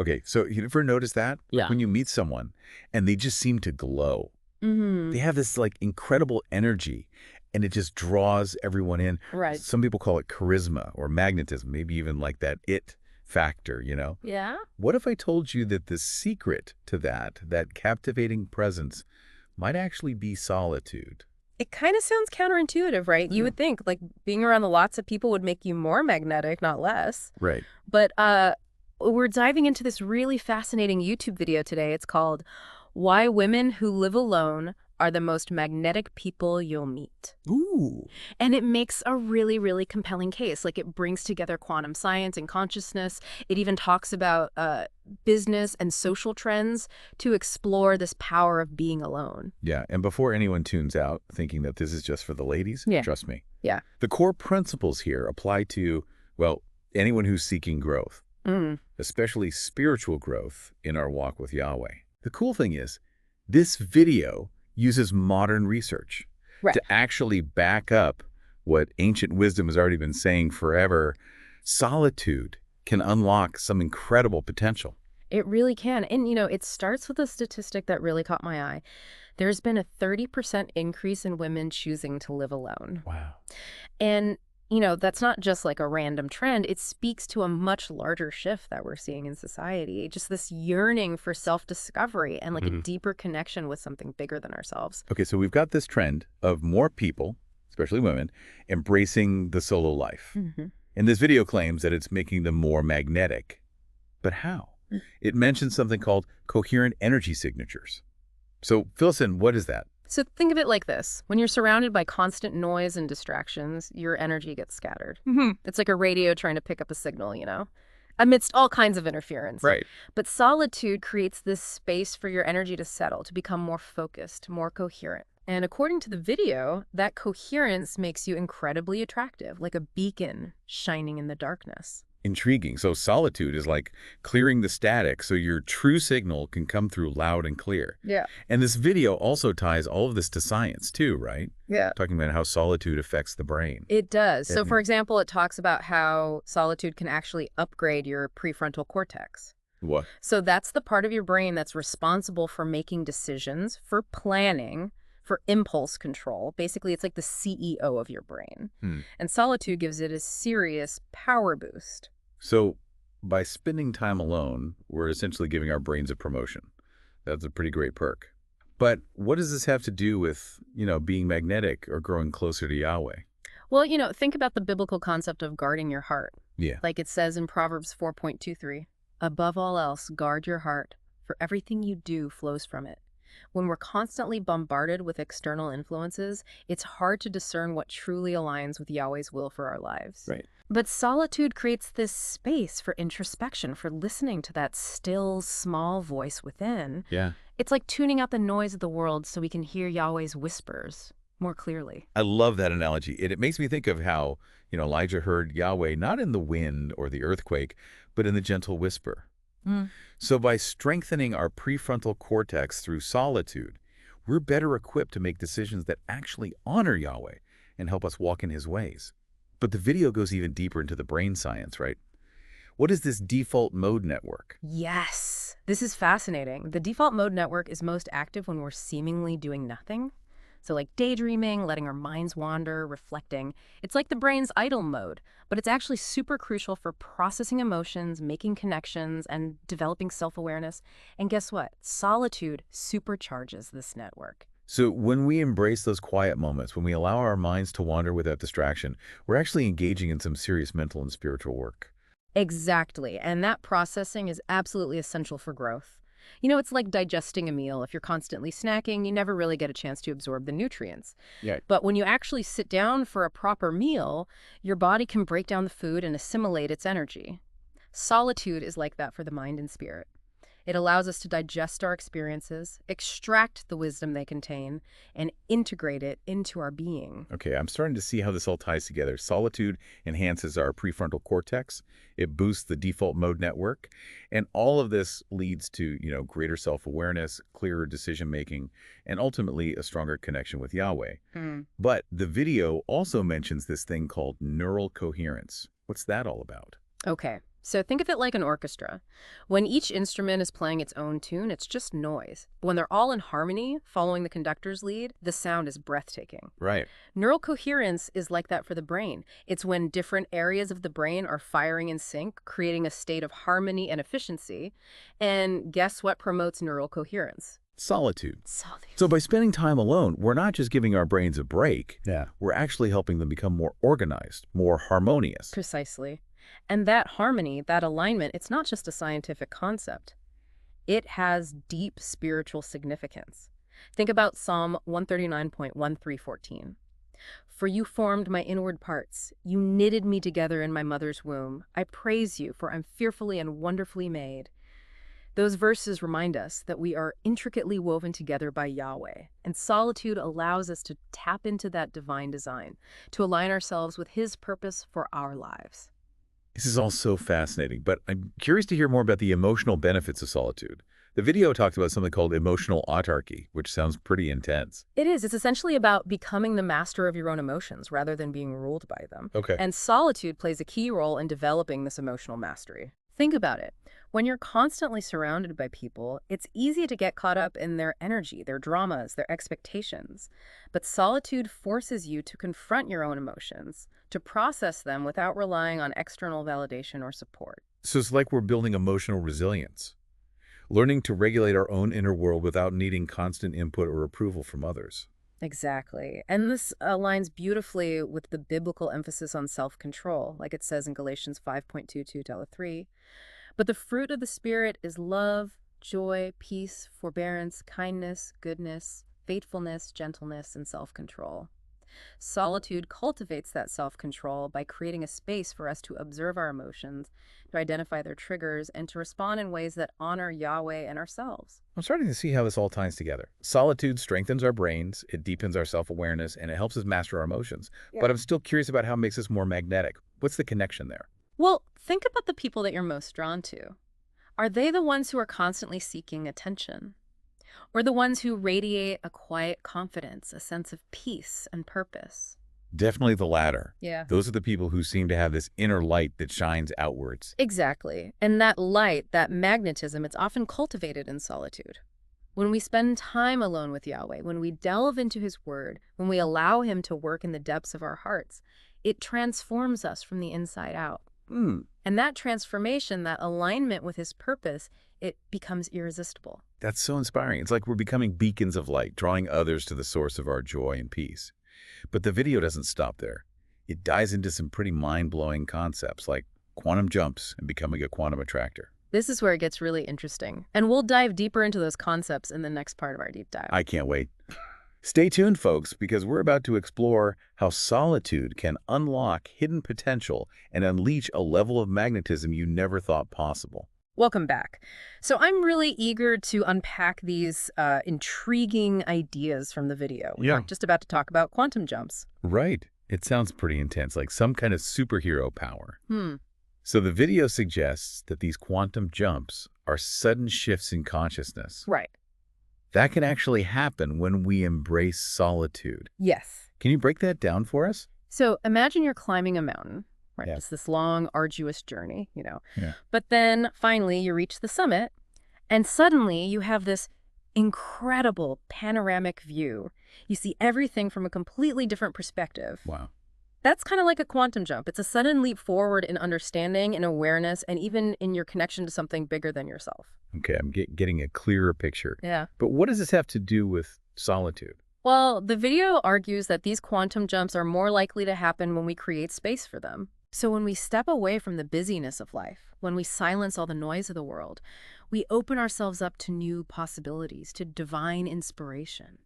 Okay, so you ever notice that? Like Yeah. when you meet someone and they just seem to glow. Hmm. They have this like incredible energy and it just draws everyone in. Right. Some people call it charisma or magnetism, maybe even like that it factor. Yeah. What if I told you that the secret to that captivating presence, might actually be solitude? It kind of sounds counterintuitive, right? You Yeah. would think like being around lots of people would make you more magnetic, not less. Right. But we're diving into this really fascinating YouTube video today. It's called Why Women Who Live Alone Are the Most Magnetic People You'll Meet. Ooh. And it makes a really, really compelling case. Like it brings together quantum science and consciousness. It even talks about business and social trends to explore this power of being alone. Yeah, and before anyone tunes out thinking that this is just for the ladies, Yeah. trust me. Yeah. The core principles here apply to, well, anyone who's seeking growth, Mm. especially spiritual growth in our walk with Yahweh. The cool thing is, this video uses modern research Right. to actually back up what ancient wisdom has already been saying forever. Solitude can unlock some incredible potential. It really can. And, it starts with a statistic that really caught my eye. There's been a 30% increase in women choosing to live alone. Wow. And, that's not just like a random trend. It speaks to a much larger shift that we're seeing in society. Just this yearning for self-discovery and like a deeper connection with something bigger than ourselves. Okay, so we've got this trend of more people, especially women, embracing the solo life. Mm-hmm. And this video claims that it's making them more magnetic. But how? It mentions something called coherent energy signatures. So fill us in, what is that? So think of it like this. When you're surrounded by constant noise and distractions, your energy gets scattered. It's like a radio trying to pick up a signal, amidst all kinds of interference. Right. But solitude creates this space for your energy to settle, to become more focused, more coherent. And according to the video, that coherence makes you incredibly attractive, like a beacon shining in the darkness. Intriguing. So solitude is like clearing the static so your true signal can come through loud and clear. Yeah. And this video also ties all of this to science too, right? Yeah. Talking about how solitude affects the brain. It does. So, Doesn't for it? example, it talks about how solitude can actually upgrade your prefrontal cortex. What? So that's the part of your brain that's responsible for making decisions, for planning, for impulse control. Basically, it's like the CEO of your brain. And solitude gives it a serious power boost. So by spending time alone, we're essentially giving our brains a promotion. That's a pretty great perk. But what does this have to do with, being magnetic or growing closer to Yahweh? Well, think about the biblical concept of guarding your heart. Yeah. Like it says in Proverbs 4.23, above all else, guard your heart, for everything you do flows from it. When we're constantly bombarded with external influences, it's hard to discern what truly aligns with Yahweh's will for our lives. Right. But solitude creates this space for introspection, for listening to that still, small voice within. Yeah. It's like tuning out the noise of the world so we can hear Yahweh's whispers more clearly. I love that analogy. It makes me think of how, Elijah heard Yahweh not in the wind or the earthquake, but in the gentle whisper. So by strengthening our prefrontal cortex through solitude, we're better equipped to make decisions that actually honor Yahweh and help us walk in his ways. But the video goes even deeper into the brain science, right? What is this default mode network? Yes, this is fascinating. The default mode network is most active when we're seemingly doing nothing. So like daydreaming, letting our minds wander, reflecting. It's like the brain's idle mode, but it's actually super crucial for processing emotions, making connections, and developing self-awareness. And guess what? Solitude supercharges this network. So when we embrace those quiet moments, when we allow our minds to wander without distraction, we're actually engaging in some serious mental and spiritual work. Exactly. And that processing is absolutely essential for growth. It's like digesting a meal. If you're constantly snacking, you never really get a chance to absorb the nutrients. Yeah. But when you actually sit down for a proper meal, your body can break down the food and assimilate its energy. Solitude is like that for the mind and spirit. It allows us to digest our experiences, extract the wisdom they contain, and integrate it into our being. Okay, I'm starting to see how this all ties together. Solitude enhances our prefrontal cortex. It boosts the default mode network. And all of this leads to, greater self-awareness, clearer decision-making, and ultimately a stronger connection with Yahweh. But the video also mentions this thing called neural coherence. What's that all about? Okay, So think of it like an orchestra. When each instrument is playing its own tune, it's just noise. But when they're all in harmony, following the conductor's lead, the sound is breathtaking. Right. Neural coherence is like that for the brain. It's when different areas of the brain are firing in sync, creating a state of harmony and efficiency. And guess what promotes neural coherence? Solitude. Solitude. So by spending time alone, we're not just giving our brains a break. Yeah. We're actually helping them become more organized, more harmonious. Precisely. And that harmony, that alignment, it's not just a scientific concept. It has deep spiritual significance. Think about Psalm 139.1314. For you formed my inward parts. You knitted me together in my mother's womb. I praise you, for I'm fearfully and wonderfully made. Those verses remind us that we are intricately woven together by Yahweh, and solitude allows us to tap into that divine design, to align ourselves with His purpose for our lives. This is all so fascinating, but I'm curious to hear more about the emotional benefits of solitude. The video talks about something called emotional autarky, which sounds pretty intense. It is. It's essentially about becoming the master of your own emotions rather than being ruled by them. Okay. And solitude plays a key role in developing this emotional mastery. Think about it. When you're constantly surrounded by people, it's easy to get caught up in their energy, their dramas, their expectations. But solitude forces you to confront your own emotions, to process them without relying on external validation or support. So it's like we're building emotional resilience, learning to regulate our own inner world without needing constant input or approval from others. Exactly. And this aligns beautifully with the biblical emphasis on self-control, like it says in Galatians 5:22-3. But the fruit of the Spirit is love, joy, peace, forbearance, kindness, goodness, faithfulness, gentleness, and self-control. Solitude cultivates that self-control by creating a space for us to observe our emotions, to identify their triggers, and to respond in ways that honor Yahweh and ourselves. I'm starting to see how this all ties together. Solitude strengthens our brains, it deepens our self-awareness, and it helps us master our emotions. Yeah. But I'm still curious about how it makes us more magnetic. What's the connection there? Well, think about the people that you're most drawn to. Are they the ones who are constantly seeking attention? Or the ones who radiate a quiet confidence, a sense of peace and purpose? Definitely the latter. Yeah. Those are the people who seem to have this inner light that shines outwards. Exactly. And that light, that magnetism, it's often cultivated in solitude. When we spend time alone with Yahweh, when we delve into His Word, when we allow Him to work in the depths of our hearts, it transforms us from the inside out. And that transformation, that alignment with His purpose, it becomes irresistible. That's so inspiring. It's like we're becoming beacons of light, drawing others to the source of our joy and peace. But the video doesn't stop there. It dives into some pretty mind-blowing concepts like quantum jumps and becoming a quantum attractor. This is where it gets really interesting. And we'll dive deeper into those concepts in the next part of our deep dive. I can't wait. Stay tuned, folks, because we're about to explore how solitude can unlock hidden potential and unleash a level of magnetism you never thought possible. Welcome back. So I'm really eager to unpack these intriguing ideas from the video. Yeah. We're just about to talk about quantum jumps. Right. It sounds pretty intense, like some kind of superhero power. So the video suggests that these quantum jumps are sudden shifts in consciousness. Right. That can actually happen when we embrace solitude. Yes. Can you break that down for us? So imagine you're climbing a mountain, right? Yeah. It's this long, arduous journey, you know. Yeah. But then finally you reach the summit, and suddenly you have this incredible panoramic view. You see everything from a completely different perspective. Wow. That's kind of like a quantum jump. It's a sudden leap forward in understanding and awareness, and even in your connection to something bigger than yourself. Okay, I'm getting a clearer picture. Yeah. But what does this have to do with solitude? Well, the video argues that these quantum jumps are more likely to happen when we create space for them. So when we step away from the busyness of life, when we silence all the noise of the world, we open ourselves up to new possibilities, to divine inspiration.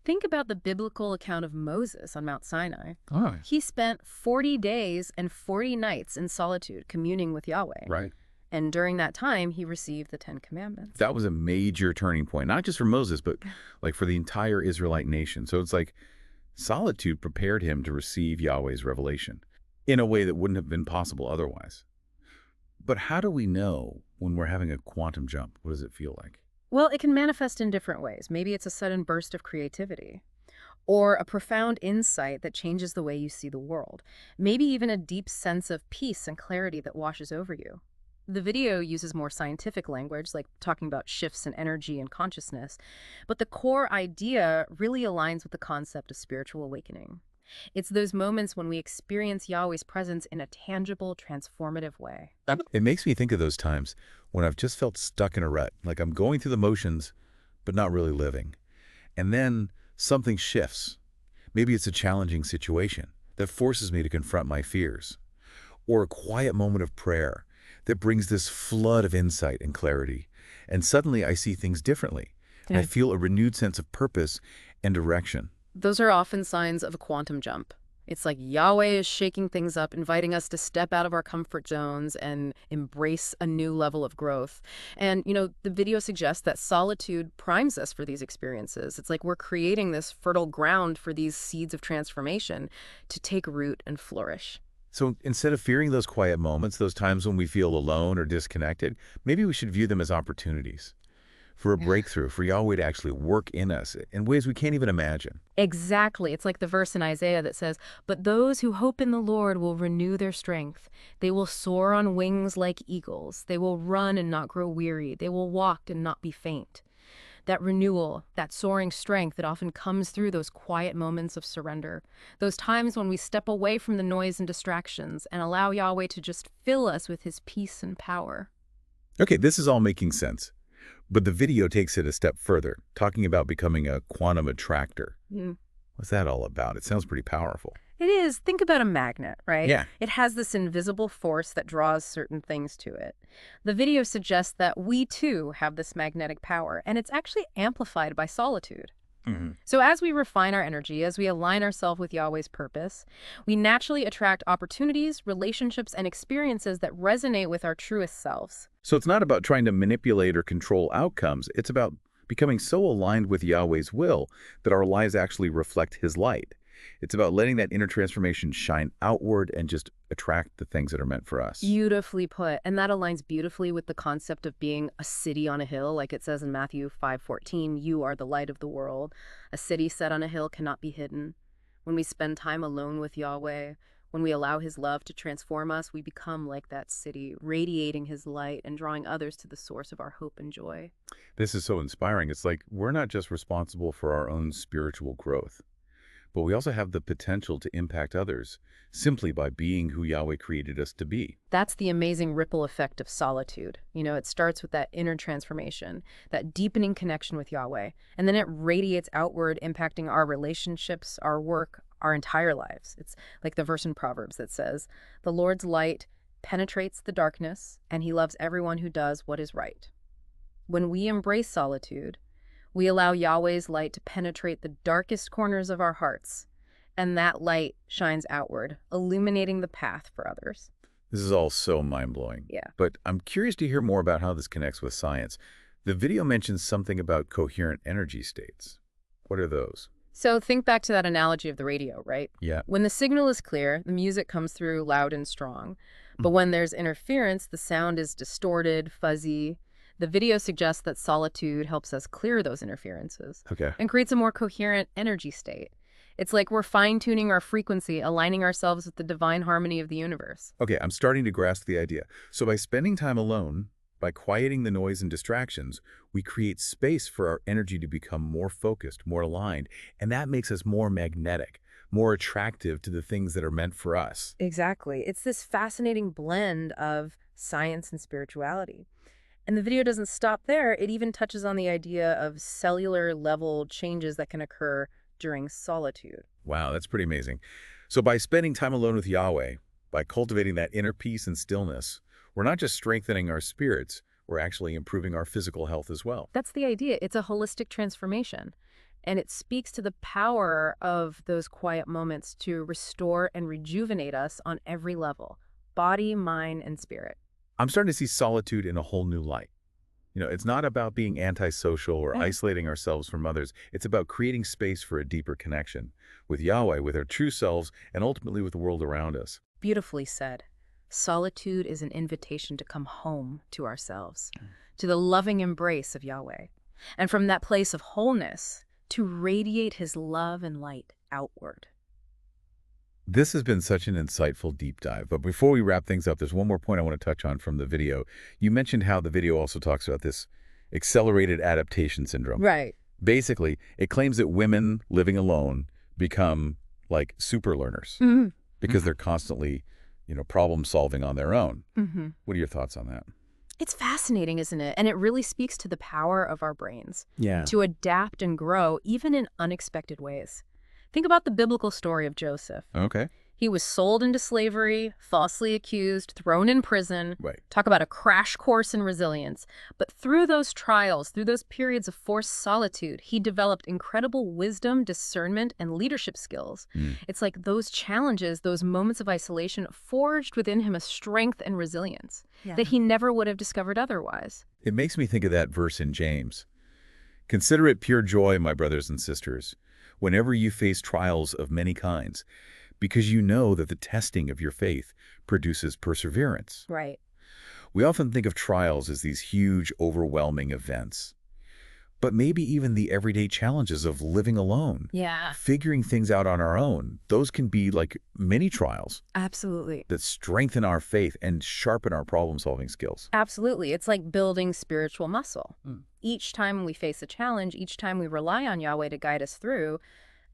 Think about the biblical account of Moses on Mount Sinai. Oh, He spent 40 days and 40 nights in solitude, communing with Yahweh. right. And during that time, he received the 10 Commandments. That was a major turning point, not just for Moses, but like for the entire Israelite nation. So it's like solitude prepared him to receive Yahweh's revelation in a way that wouldn't have been possible otherwise. But how do we know when we're having a quantum jump? What does it feel like? Well, it can manifest in different ways. Maybe it's a sudden burst of creativity. or a profound insight that changes the way you see the world, maybe even a deep sense of peace and clarity that washes over you. The video uses more scientific language, like talking about shifts in energy and consciousness, but the core idea really aligns with the concept of spiritual awakening. It's those moments when we experience Yahweh's presence in a tangible, transformative way. It makes me think of those times when I've just felt stuck in a rut, like I'm going through the motions, but not really living. And then something shifts. Maybe it's a challenging situation that forces me to confront my fears, or a quiet moment of prayer that brings this flood of insight and clarity. And suddenly I see things differently. And I Yeah. feel a renewed sense of purpose and direction. Those are often signs of a quantum jump. It's like Yahweh is shaking things up, inviting us to step out of our comfort zones and embrace a new level of growth. And, the video suggests that solitude primes us for these experiences. It's like we're creating this fertile ground for these seeds of transformation to take root and flourish. So instead of fearing those quiet moments, those times when we feel alone or disconnected, maybe we should view them as opportunities for a breakthrough, for Yahweh to actually work in us in ways we can't even imagine. Exactly. It's like the verse in Isaiah that says, "But those who hope in the Lord will renew their strength. They will soar on wings like eagles. They will run and not grow weary. They will walk and not be faint." That renewal, that soaring strength that often comes through those quiet moments of surrender, those times when we step away from the noise and distractions and allow Yahweh to just fill us with his peace and power. Okay, this is all making sense. But the video takes it a step further, talking about becoming a quantum attractor. Mm. What's that all about? It sounds pretty powerful. It is. Think about a magnet, right? Yeah. It has this invisible force that draws certain things to it. The video suggests that we too have this magnetic power, and it's actually amplified by solitude. Hmm. So as we refine our energy, as we align ourselves with Yahweh's purpose, we naturally attract opportunities, relationships, and experiences that resonate with our truest selves. So it's not about trying to manipulate or control outcomes. It's about becoming so aligned with Yahweh's will that our lives actually reflect his light. It's about letting that inner transformation shine outward and just attract the things that are meant for us. Beautifully put. And that aligns beautifully with the concept of being a city on a hill, like it says in Matthew 5:14, "You are the light of the world. A city set on a hill cannot be hidden." When we spend time alone with Yahweh, when we allow his love to transform us, we become like that city, radiating his light and drawing others to the source of our hope and joy. This is so inspiring. It's like we're not just responsible for our own spiritual growth, but we also have the potential to impact others simply by being who Yahweh created us to be. That's the amazing ripple effect of solitude. It starts with that inner transformation, that deepening connection with Yahweh, and then it radiates outward, impacting our relationships, our work, our entire lives. It's like the verse in Proverbs that says, "The Lord's light penetrates the darkness, and he loves everyone who does what is right." When we embrace solitude, we allow Yahweh's light to penetrate the darkest corners of our hearts, and that light shines outward, illuminating the path for others. This is all so mind-blowing. Yeah. But I'm curious to hear more about how this connects with science. The video mentions something about coherent energy states. What are those? So think back to that analogy of the radio, right? Yeah. When the signal is clear, the music comes through loud and strong. But when there's interference, the sound is distorted, fuzzy. The video suggests that solitude helps us clear those interferences Okay. and creates a more coherent energy state. It's like we're fine-tuning our frequency, aligning ourselves with the divine harmony of the universe. Okay, I'm starting to grasp the idea. So by spending time alone, by quieting the noise and distractions, we create space for our energy to become more focused, more aligned, and that makes us more magnetic, more attractive to the things that are meant for us. Exactly. It's this fascinating blend of science and spirituality. And the video doesn't stop there. It even touches on the idea of cellular level changes that can occur during solitude. Wow, that's pretty amazing. So by spending time alone with Yahweh, by cultivating that inner peace and stillness, we're not just strengthening our spirits, we're actually improving our physical health as well. That's the idea. It's a holistic transformation. And it speaks to the power of those quiet moments to restore and rejuvenate us on every level, body, mind, and spirit. I'm starting to see solitude in a whole new light. It's not about being antisocial or isolating ourselves from others. It's about creating space for a deeper connection with Yahweh, with our true selves, and ultimately with the world around us. Beautifully said. Solitude is an invitation to come home to ourselves, to the loving embrace of Yahweh. And from that place of wholeness, to radiate his love and light outward. This has been such an insightful deep dive. But before we wrap things up, there's one more point I want to touch on from the video. You mentioned how the video also talks about this accelerated adaptation syndrome. Right. Basically, it claims that women living alone become like super learners Mm-hmm. because they're constantly, problem solving on their own. Mm-hmm. What are your thoughts on that? It's fascinating, isn't it? And it really speaks to the power of our brains Yeah. to adapt and grow even in unexpected ways. Think about the biblical story of Joseph. Okay. He was sold into slavery, falsely accused, thrown in prison. Right. Talk about a crash course in resilience. But through those trials, through those periods of forced solitude, he developed incredible wisdom, discernment, and leadership skills. It's like those challenges, those moments of isolation, forged within him a strength and resilience that he never would have discovered otherwise. It makes me think of that verse in James. Consider it pure joy, my brothers and sisters, whenever you face trials of many kinds, because you know that the testing of your faith produces perseverance. Right. We often think of trials as these huge, overwhelming events. But maybe even the everyday challenges of living alone, Yeah, figuring things out on our own, those can be like mini trials absolutely. that strengthen our faith and sharpen our problem-solving skills. Absolutely. It's like building spiritual muscle. Each time we face a challenge, each time we rely on Yahweh to guide us through,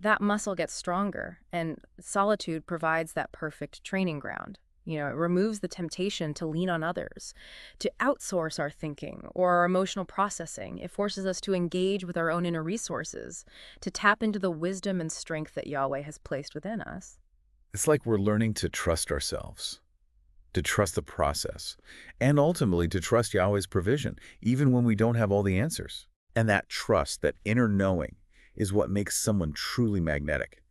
that muscle gets stronger. And solitude provides that perfect training ground. It removes the temptation to lean on others, to outsource our thinking or our emotional processing. It forces us to engage with our own inner resources, to tap into the wisdom and strength that Yahweh has placed within us. It's like we're learning to trust ourselves, to trust the process, and ultimately to trust Yahweh's provision, even when we don't have all the answers. And that trust, that inner knowing, is what makes someone truly magnetic.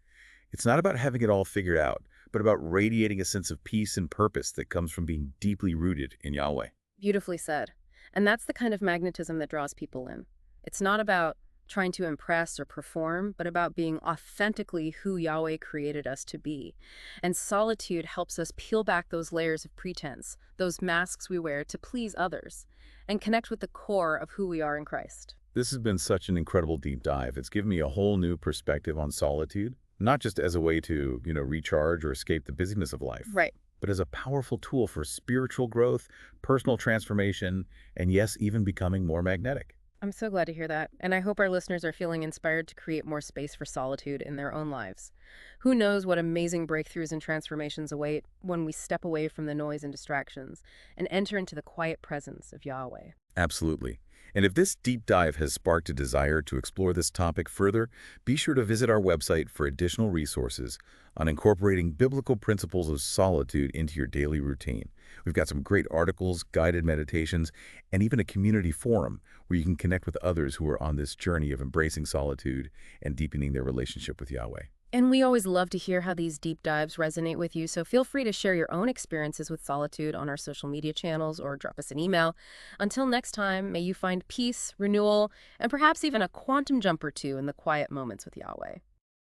It's not about having it all figured out, but about radiating a sense of peace and purpose that comes from being deeply rooted in Yahweh. Beautifully said. And that's the kind of magnetism that draws people in. It's not about trying to impress or perform, but about being authentically who Yahweh created us to be. And solitude helps us peel back those layers of pretense, those masks we wear to please others, and connect with the core of who we are in Christ. This has been such an incredible deep dive. It's given me a whole new perspective on solitude, not just as a way to, recharge or escape the busyness of life, Right. but as a powerful tool for spiritual growth, personal transformation, and yes, even becoming more magnetic. I'm so glad to hear that, and I hope our listeners are feeling inspired to create more space for solitude in their own lives. Who knows what amazing breakthroughs and transformations await when we step away from the noise and distractions and enter into the quiet presence of Yahweh. Absolutely. And if this deep dive has sparked a desire to explore this topic further, be sure to visit our website for additional resources on incorporating biblical principles of solitude into your daily routine. We've got some great articles, guided meditations, and even a community forum where you can connect with others who are on this journey of embracing solitude and deepening their relationship with Yahweh. And we always love to hear how these deep dives resonate with you, so feel free to share your own experiences with solitude on our social media channels or drop us an email. Until next time, may you find peace, renewal, and perhaps even a quantum jump or two in the quiet moments with Yahweh.